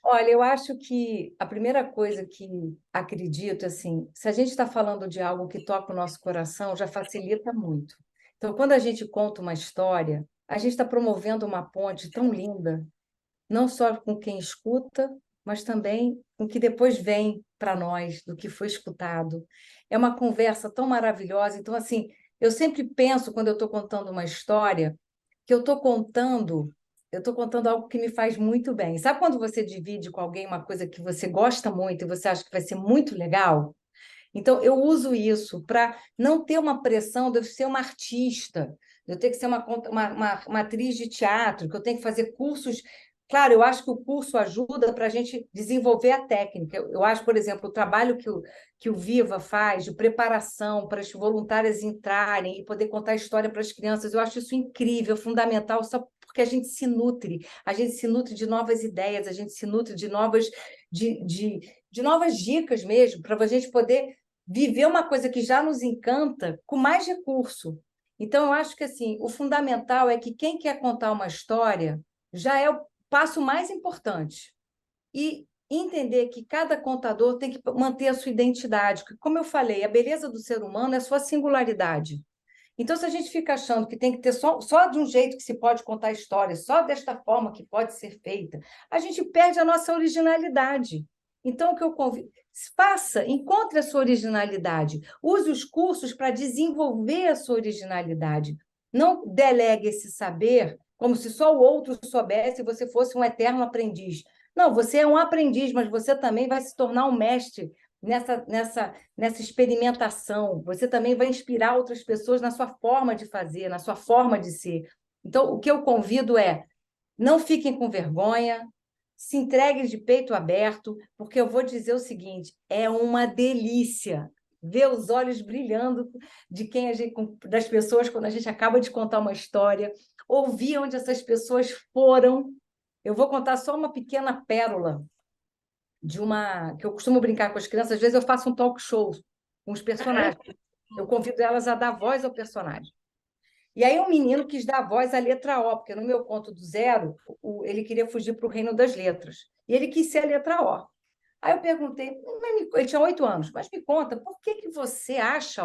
Olha, eu acho que a primeira coisa que acredito, assim, se a gente está falando de algo que toca o nosso coração, já facilita muito. Então, quando a gente conta uma história, a gente está promovendo uma ponte tão linda, não só com quem escuta, mas também com o que depois vem para nós, do que foi escutado. É uma conversa tão maravilhosa. Então, assim, eu sempre penso, quando eu estou contando uma história, que eu estou contando algo que me faz muito bem. Sabe quando você divide com alguém uma coisa que você gosta muito e você acha que vai ser muito legal? Então, eu uso isso para não ter uma pressão de eu ser uma artista, de eu ter que ser uma atriz de teatro, que eu tenho que fazer cursos. Claro, eu acho que o curso ajuda para a gente desenvolver a técnica. Eu acho, por exemplo, o trabalho que o Viva faz de preparação para as voluntárias entrarem e poder contar a história para as crianças, eu acho isso incrível, fundamental, só porque a gente se nutre de novas ideias, a gente se nutre de novas dicas mesmo, para a gente poder viver uma coisa que já nos encanta com mais recurso. Então, eu acho que assim, o fundamental é que quem quer contar uma história já é o passo mais importante. E entender que cada contador tem que manter a sua identidade. Como eu falei, a beleza do ser humano é a sua singularidade. Então, se a gente fica achando que tem que ter só de um jeito que se pode contar a história, só desta forma que pode ser feita, a gente perde a nossa originalidade. Então, o que eu convido... encontre a sua originalidade. Use os cursos para desenvolver a sua originalidade. Não delegue esse saber como se só o outro soubesse e você fosse um eterno aprendiz. Não, você é um aprendiz, mas você também vai se tornar um mestre nessa experimentação. Você também vai inspirar outras pessoas na sua forma de fazer, na sua forma de ser. Então, o que eu convido é: não fiquem com vergonha, se entreguem de peito aberto, porque eu vou dizer o seguinte: é uma delícia ver os olhos brilhando das pessoas quando a gente acaba de contar uma história, ouvir onde essas pessoas foram. Eu vou contar só uma pequena pérola que eu costumo brincar com as crianças. Às vezes eu faço um talk show com os personagens. Eu convido elas a dar voz ao personagem. E aí um menino quis dar voz à letra O, porque no meu conto do zero, ele queria fugir para o reino das letras. E ele quis ser a letra O. Aí eu perguntei, ele tinha 8 anos, mas me conta, por que você acha,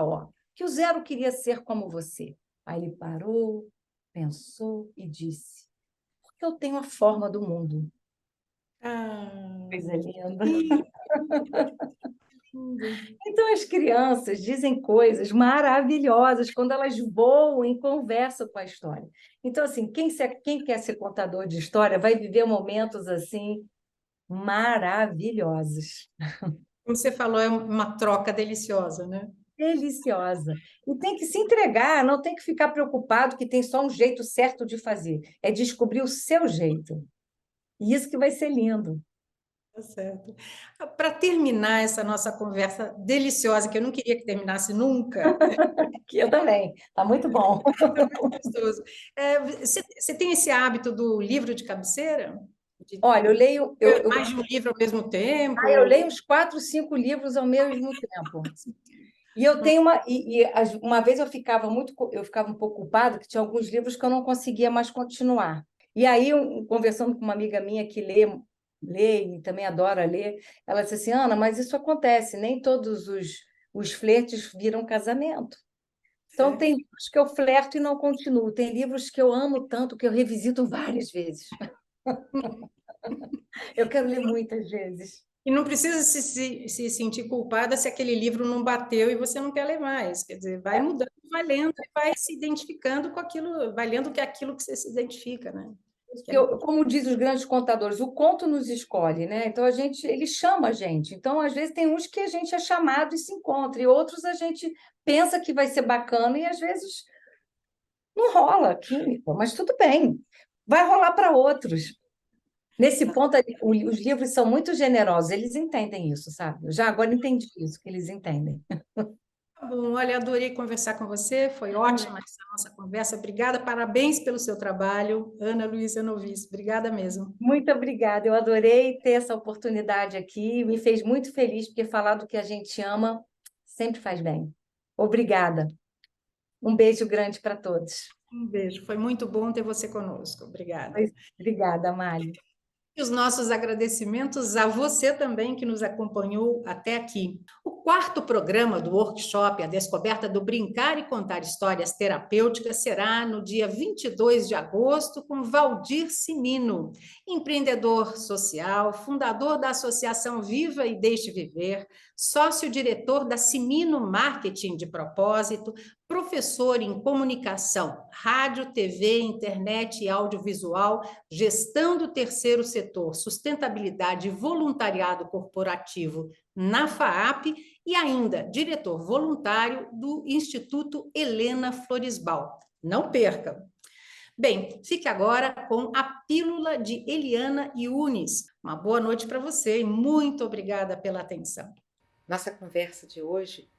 que o zero queria ser como você? Aí ele parou, pensou e disse: porque eu tenho a forma do mundo. Coisa linda. Então, as crianças dizem coisas maravilhosas quando elas voam em conversa com a história. Então, assim, quem quer ser contador de história vai viver momentos assim maravilhosos. Como você falou, é uma troca deliciosa, né? Deliciosa. E tem que se entregar, não tem que ficar preocupado que tem só um jeito certo de fazer. É descobrir o seu jeito. E isso que vai ser lindo. Tá certo. Para terminar essa nossa conversa deliciosa, que eu não queria que terminasse nunca, Que eu também. Tá muito bom. gostoso. Você tem esse hábito do livro de cabeceira? De Olha, eu leio, ler mais de um livro ao mesmo eu tempo? leio uns 4, 5 livros ao mesmo tempo. E eu tenho uma vez eu ficava um pouco culpada que tinha alguns livros que eu não conseguia mais continuar. E aí, conversando com uma amiga minha que lê e também adora ler, ela disse assim, Ana, mas isso acontece, nem todos os flertes viram casamento. Então, É. tem livros que eu flerto e não continuo. Tem livros que eu amo tanto que eu revisito várias vezes. Eu quero ler muitas vezes. E não precisa se sentir culpada se aquele livro não bateu e você não quer ler mais. Quer dizer, vai mudando, vai lendo, e vai se identificando com aquilo, vai lendo que é aquilo que você se identifica, né? Que é Como diz os grandes contadores, o conto nos escolhe, né? Então ele chama a gente. Então, às vezes, tem uns que a gente é chamado e se encontra, e outros a gente pensa que vai ser bacana e às vezes não rola a química, mas tudo bem, vai rolar para outros. Nesse ponto, os livros são muito generosos, eles entendem isso, sabe? Eu já agora entendi isso, que eles entendem. Tá bom, olha, adorei conversar com você, foi ótima essa nossa conversa. Obrigada, parabéns pelo seu trabalho, Ana Luísa Novis. Obrigada mesmo. Muito obrigada, eu adorei ter essa oportunidade aqui, me fez muito feliz, porque falar do que a gente ama sempre faz bem. Obrigada. Um beijo grande para todos. Um beijo, foi muito bom ter você conosco. Obrigada. Obrigada, Mali. E os nossos agradecimentos a você também que nos acompanhou até aqui. O quarto programa do workshop A Descoberta do Brincar e Contar Histórias Terapêuticas será no dia 22 de agosto com Valdir Simino, empreendedor social, fundador da Associação Viva e Deixe Viver, sócio-diretor da Simino Marketing de Propósito, professor em comunicação, rádio, TV, internet e audiovisual, gestão do terceiro setor, sustentabilidade e voluntariado corporativo na FAAP e ainda diretor voluntário do Instituto Helena Floresbal. Não perca! Bem, fique agora com a pílula de Eliana Yunis. Uma boa noite para você e muito obrigada pela atenção. Nossa conversa de hoje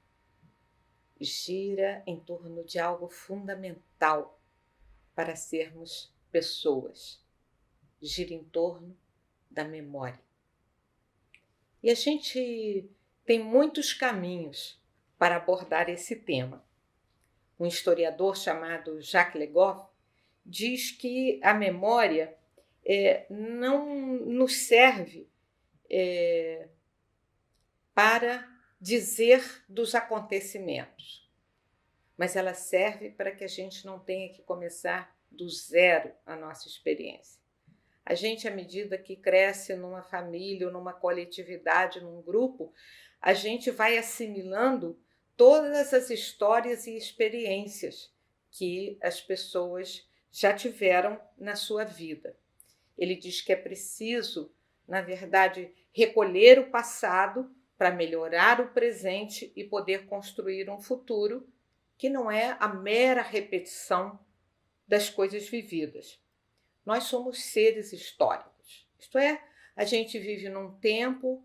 gira em torno de algo fundamental para sermos pessoas. Gira em torno da memória. E a gente tem muitos caminhos para abordar esse tema. Um historiador chamado Jacques Le Goff diz que a memória não nos serve para dizer dos acontecimentos, mas ela serve para que a gente não tenha que começar do zero a nossa experiência. A gente, à medida que cresce numa família, numa coletividade, num grupo, a gente vai assimilando todas as histórias e experiências que as pessoas já tiveram na sua vida. Ele diz que é preciso, na verdade, recolher o passado para melhorar o presente e poder construir um futuro que não é a mera repetição das coisas vividas. Nós somos seres históricos, isto é, a gente vive num tempo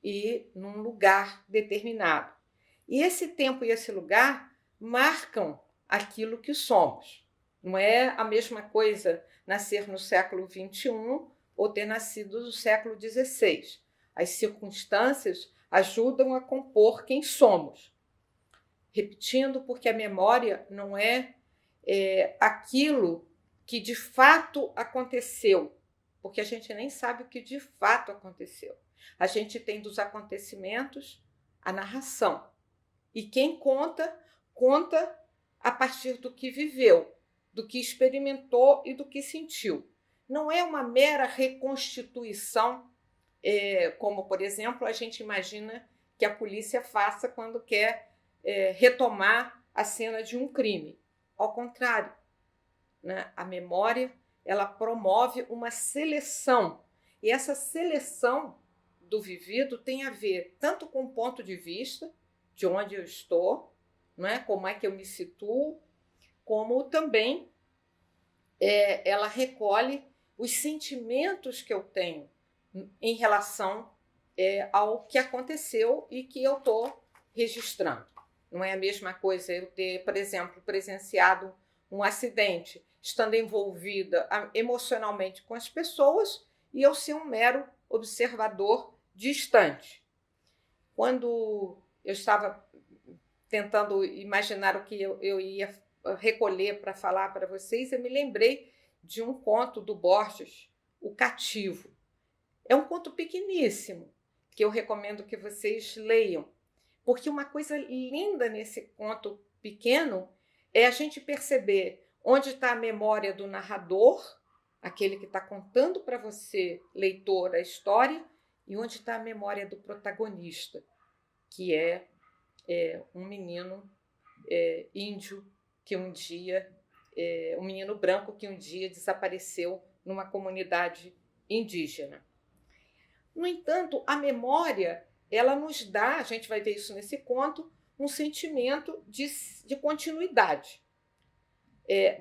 e num lugar determinado. E esse tempo e esse lugar marcam aquilo que somos. Não é a mesma coisa nascer no século XXI ou ter nascido no século XVI. As circunstâncias ajudam a compor quem somos. Repetindo, porque a memória não é aquilo que de fato aconteceu, porque a gente nem sabe o que de fato aconteceu. A gente tem dos acontecimentos a narração. E quem conta, conta a partir do que viveu, do que experimentou e do que sentiu. Não é uma mera reconstituição, como, por exemplo, a gente imagina que a polícia faça quando quer retomar a cena de um crime. Ao contrário, né? A memória, ela promove uma seleção. E essa seleção do vivido tem a ver tanto com o ponto de vista, de onde eu estou, né? Como é que eu me situo, como também ela recolhe os sentimentos que eu tenho em relação ao que aconteceu e que eu estou registrando. Não é a mesma coisa eu ter, por exemplo, presenciado um acidente, estando envolvida emocionalmente com as pessoas, e eu ser um mero observador distante. Quando eu estava tentando imaginar o que eu ia recolher para falar para vocês, eu me lembrei de um conto do Borges, O Cativo. É um conto pequeníssimo, que eu recomendo que vocês leiam, porque uma coisa linda nesse conto pequeno é a gente perceber onde está a memória do narrador, aquele que está contando para você, leitor, a história, e onde está a memória do protagonista, que é um menino índio que um dia, um menino branco que um dia desapareceu numa comunidade indígena. No entanto, a memória, ela nos dá, a gente vai ver isso nesse conto, um sentimento de continuidade.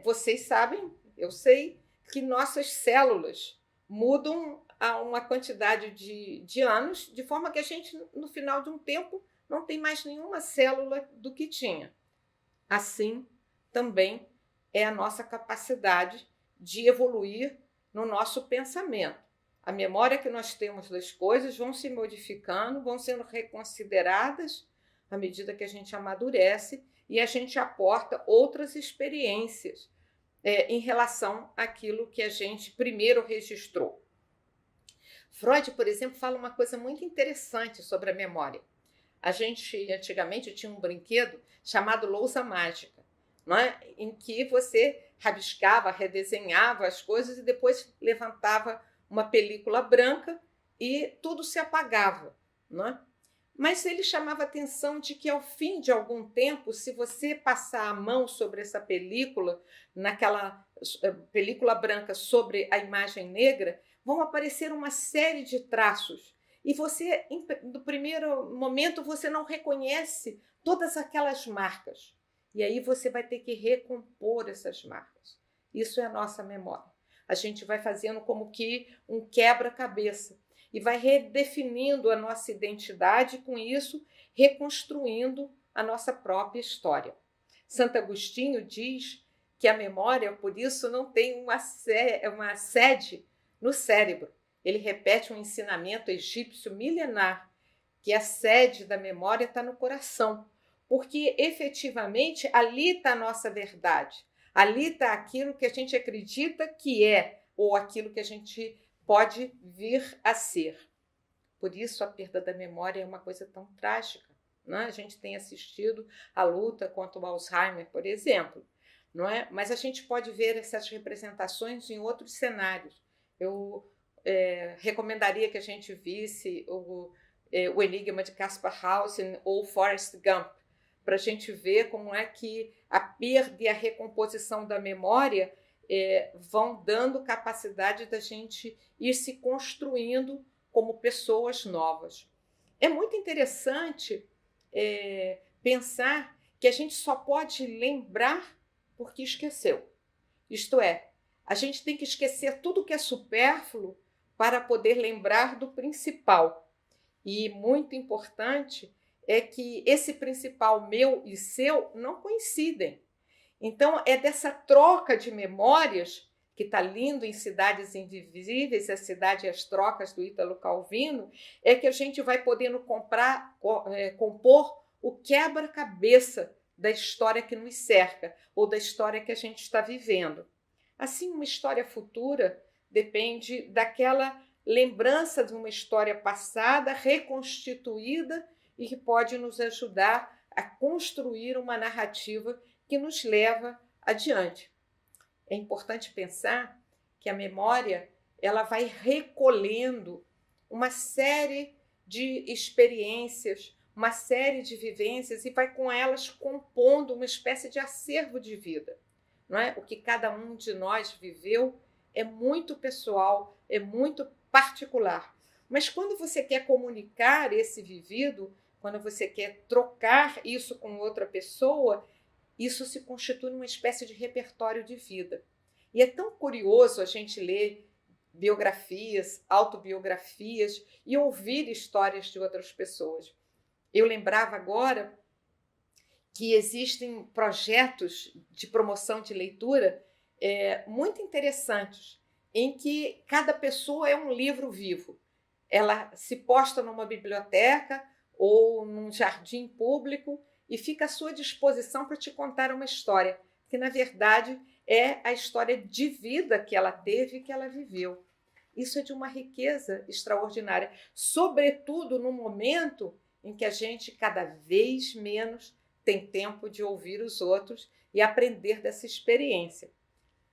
Vocês sabem, eu sei, que nossas células mudam a uma quantidade de anos, de forma que a gente, no final de um tempo, não tem mais nenhuma célula do que tinha. Assim, também é a nossa capacidade de evoluir no nosso pensamento. A memória que nós temos das coisas vão se modificando, vão sendo reconsideradas à medida que a gente amadurece e a gente aporta outras experiências em relação àquilo que a gente primeiro registrou. Freud, por exemplo, fala uma coisa muito interessante sobre a memória. A gente, antigamente, tinha um brinquedo chamado lousa mágica, não é? Em que você rabiscava, redesenhava as coisas e depois levantava uma película branca e tudo se apagava, não é? Mas ele chamava a atenção de que, ao fim de algum tempo, se você passar a mão sobre essa película, naquela película branca sobre a imagem negra, vão aparecer uma série de traços. E você, no primeiro momento, você não reconhece todas aquelas marcas. E aí você vai ter que recompor essas marcas. Isso é a nossa memória. A gente vai fazendo como que um quebra-cabeça e vai redefinindo a nossa identidade e, com isso, reconstruindo a nossa própria história. Santo Agostinho diz que a memória, por isso, não tem uma sede no cérebro. Ele repete um ensinamento egípcio milenar, que a sede da memória está no coração, porque, efetivamente, ali está a nossa verdade. Ali está aquilo que a gente acredita que é, ou aquilo que a gente pode vir a ser. Por isso, a perda da memória é uma coisa tão trágica, não é? A gente tem assistido à luta contra o Alzheimer, por exemplo, não é? Mas a gente pode ver essas representações em outros cenários. Eu recomendaria que a gente visse o Enigma de Caspar Hauser ou Forrest Gump, para a gente ver como é que a perda e a recomposição da memória vão dando capacidade da gente ir se construindo como pessoas novas. É muito interessante pensar que a gente só pode lembrar porque esqueceu. Isto é, a gente tem que esquecer tudo que é supérfluo para poder lembrar do principal. E muito importante é que esse principal meu e seu não coincidem. Então, é dessa troca de memórias, que está lindo em Cidades Invisíveis, a cidade e as trocas do Ítalo Calvino, é que a gente vai podendo compor o quebra-cabeça da história que nos cerca, ou da história que a gente está vivendo. Assim, uma história futura depende daquela lembrança de uma história passada, reconstituída, e que pode nos ajudar a construir uma narrativa que nos leva adiante. É importante pensar que a memória ela vai recolhendo uma série de experiências, uma série de vivências e vai com elas compondo uma espécie de acervo de vida. Não é? O que cada um de nós viveu é muito pessoal, é muito particular. Mas quando você quer comunicar esse vivido, quando você quer trocar isso com outra pessoa, isso se constitui numa espécie de repertório de vida. E é tão curioso a gente ler biografias, autobiografias e ouvir histórias de outras pessoas. Eu lembrava agora que existem projetos de promoção de leitura muito interessantes, em que cada pessoa é um livro vivo. Ela se posta numa biblioteca ou num jardim público e fica à sua disposição para te contar uma história, que na verdade é a história de vida que ela teve e que ela viveu. Isso é de uma riqueza extraordinária, sobretudo no momento em que a gente cada vez menos tem tempo de ouvir os outros e aprender dessa experiência.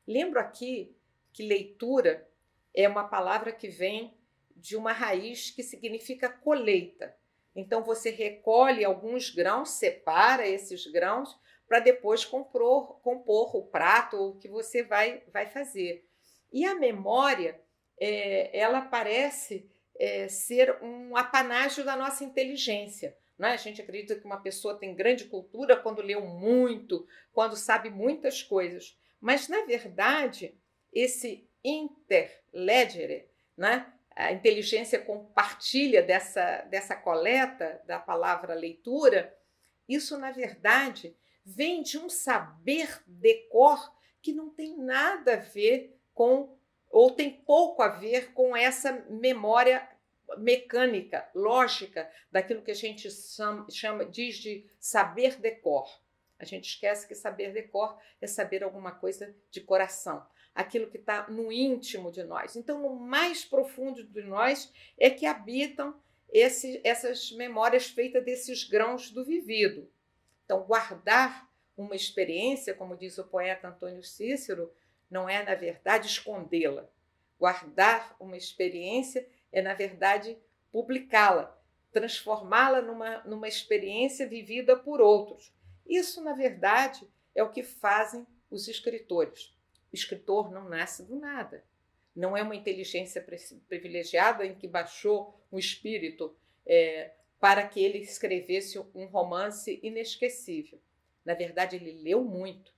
Lembro aqui que leitura é uma palavra que vem de uma raiz que significa colheita. Então você recolhe alguns grãos, separa esses grãos para depois compor o prato ou o que você vai fazer. E a memória, ela parece ser um apanágio da nossa inteligência. Não é? A gente acredita que uma pessoa tem grande cultura quando leu muito, quando sabe muitas coisas. Mas, na verdade, esse interlegere, né? A inteligência compartilha dessa coleta da palavra leitura, isso, na verdade, vem de um saber de cor que não tem nada a ver com, ou tem pouco a ver com essa memória mecânica, lógica, daquilo que a gente diz de saber de cor. A gente esquece que saber de cor é saber alguma coisa de coração, aquilo que está no íntimo de nós. Então, no mais profundo de nós é que habitam essas memórias feitas desses grãos do vivido. Então, guardar uma experiência, como diz o poeta Antônio Cícero, não é, na verdade, escondê-la. Guardar uma experiência é, na verdade, publicá-la, transformá-la numa experiência vivida por outros. Isso, na verdade, é o que fazem os escritores. O escritor não nasce do nada. Não é uma inteligência privilegiada em que baixou um espírito para que ele escrevesse um romance inesquecível. Na verdade, ele leu muito,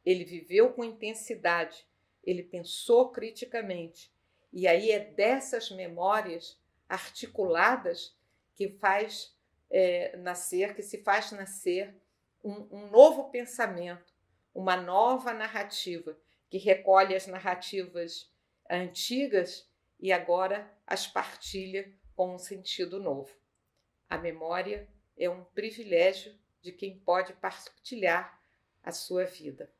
ele viveu com intensidade, ele pensou criticamente. E aí é dessas memórias articuladas que se faz nascer um novo pensamento, uma nova narrativa, que recolhe as narrativas antigas e agora as partilha com um sentido novo. A memória é um privilégio de quem pode partilhar a sua vida.